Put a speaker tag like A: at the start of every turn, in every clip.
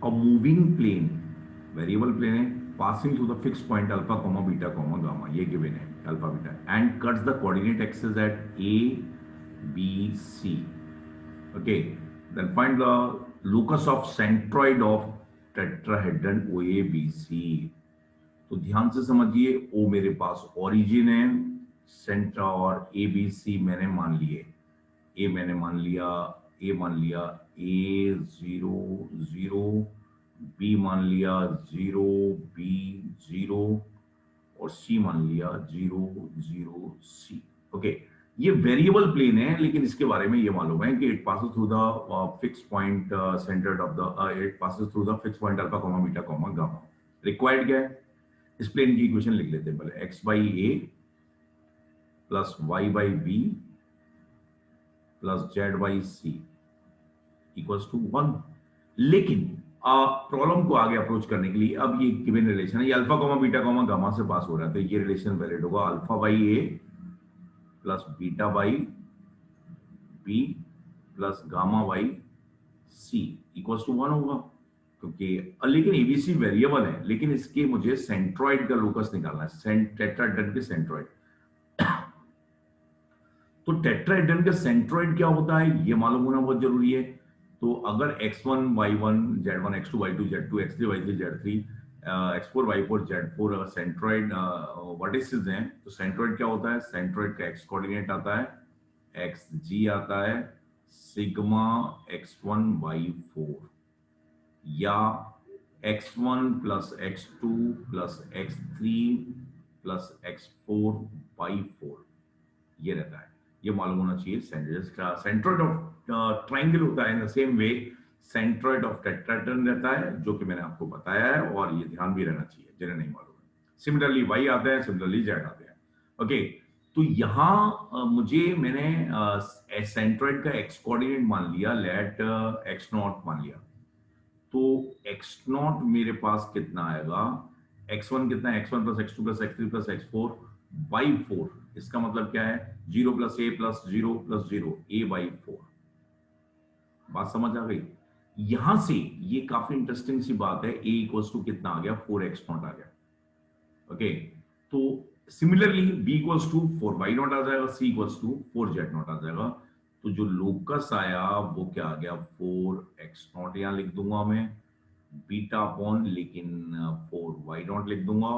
A: A moving plane, variable plane है, passing through the fix point alpha comma beta comma gamma, ये given है alpha beta, and cuts the coordinate axis at A B C. Okay, then find the locus of centroid of tetrahedron O A B C. तो ध्यान से समझिए, ओ मेरे पास origin है, centre और ए B सी मैंने मान लिए. ए मैंने मान लिया, ए मान लिया, ए 0 0, बी मान लिया 0, बी 0, और सी मान लिया 0 0 सी. ओके, ये वेरिएबल प्लेन है, लेकिन इसके बारे में ये मालूम है कि it passes through the fix point centred of the, it passes through the fix point alpha comma beta comma gamma. Required क्या है? इस प्लेन की इक्वेशन लिख लेते हैं पहले. X by A plus Y by B plus Z by C equals to 1. लेकिन problem को आगे अप्रोच करने के लिए अब ये गिवन रिलेशन है, ये alpha comma beta comma gamma से पास हो रहा है, तो ये रिलेशन वैलिड होगा. Alpha by A plus beta by B plus gamma by C equals to 1 होगा, क्योंकि लेकिन एबीसी वेरिएबल है, लेकिन इसके मुझे सेंट्रॉइड का लोकस निकालना है, टेट्राहेड्रन के सेंट्रॉइड. तो टेट्राहेड्रन का सेंट्रॉइड क्या होता है ये मालूम होना बहुत जरूरी है. तो अगर x1 y1 z1 x2 y2 z2 x3 y3 z3 x4 y4 z4 centroid vertices हैं, तो सेंट्रॉइड क्या होता है? सेंट्रॉइड का x कोऑर्डिनेट आता है, xg आता है सिग्मा x1 y4, या x1 plus x2 plus x3 plus x4 y4, ये रहता है. ये मालूम होना चाहिए. सेंट्रॉइड ऑफ ट्रायंगल होता है in the same way centroid of tetrahedron रहता है, जो कि मैंने आपको बताया है, और ये ध्यान भी रहना चाहिए जिन्हें नहीं मालूम है. सिमिलरली वाई आते हैं, सिमिलरली जेड आते हैं. ओके, तो यहां मुझे मैंने सेंट्रॉइड का एक्स कोऑर्डिनेट मान लिया, लेट एक्स नॉट मान लिया. तो एक्स नॉट मेरे पास कितना आएगा? x1 कितना है? x1 plus x2 plus x3 plus x4 by 4. इसका मतलब क्या है? 0 plus A plus 0 plus 0, A by 4. बात समझ आ गई? यहां से ये काफी इंटरेस्टिंग सी बात है. ए इक्वल्स टू कितना आ गया? 4x नॉट आ गया. ओके, तो similarly b equals to 4y nought आ जाएगा, c equals to 4z nought आ जाएगा. तो जो लोकस आया वो क्या आ गया? 4x not. यहां लिख दूंगा मैं बीटा अपॉन, लेकिन 4y नॉट लिख दूंगा,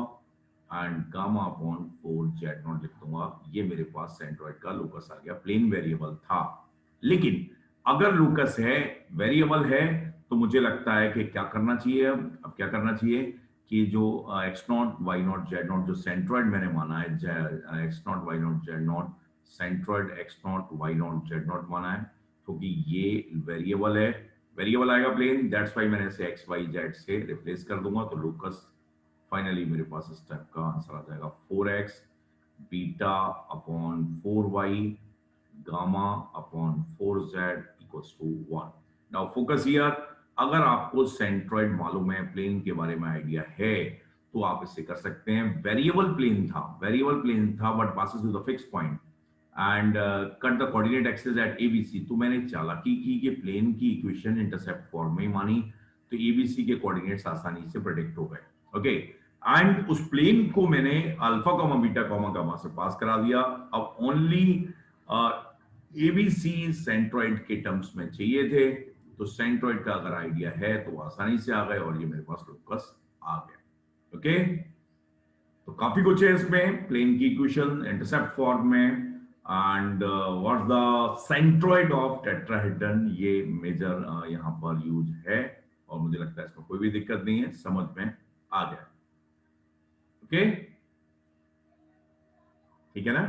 A: and gamma upon 4z not लिख दूंगा. ये मेरे पास सेंट्रॉइड का लोकस आ गया. प्लेन वेरिएबल था, लेकिन अगर लोकस है, वेरिएबल है, तो मुझे लगता है कि क्या करना चाहिए? अब क्या करना चाहिए कि जो X naught Y naught Z naught जो सेंट्रॉइड मैंने माना है, X naught Y naught Z naught, centroid X naught Y naught Z naught माना है, क्योंकि ये वेरिएबल है. वेरिएबल आएगा प्लेन, दैट्स वाई मैंने इसे एक्स वाई जेड से रिप्लेस कर दूंगा. तो लोकस फाइनली मेरे पास इस टाइप का आंसर आ जाएगा 4x beta upon 4y gamma upon 4z equals to 1. Now focus here. अगर आपको सेंट्रॉइड मालूम है, प्लेन के बारे में आइडिया है, तो आप इसे कर सकते हैं. वेरिएबल प्लेन था but passes to the fix point and cut the coordinate axis at A B C. तो मैंने चालाकी की कि प्लेन की इक्वेशन इंटरसेप्ट फॉर्म में ही मानी, तो एबीसी के कोऑर्डिनेट्स आसानी से प्रेडिक्ट हो गए. ओके, एंड उस प्लेन को मैंने alpha comma beta comma gamma से पास करा दिया. अब ओनली एबीसी सेंट्रॉइड के टर्म्स में चाहिए थे, तो सेंट्रॉइड का अगर आइडिया है तो आसानी से आ गए, और ये मेरे पास लोकस आ गया. ओके, तो काफी कुछ है इसमें. प्लेन की इक्वेशन इंटरसेप्ट फॉर्म में, and what's the centroid of tetrahedron, ये मेजर यहां पर यूज है, और मुझे लगता है इसमें कोई भी दिक्कत नहीं है, समझ में आ गया. ओके, ठीक है ना?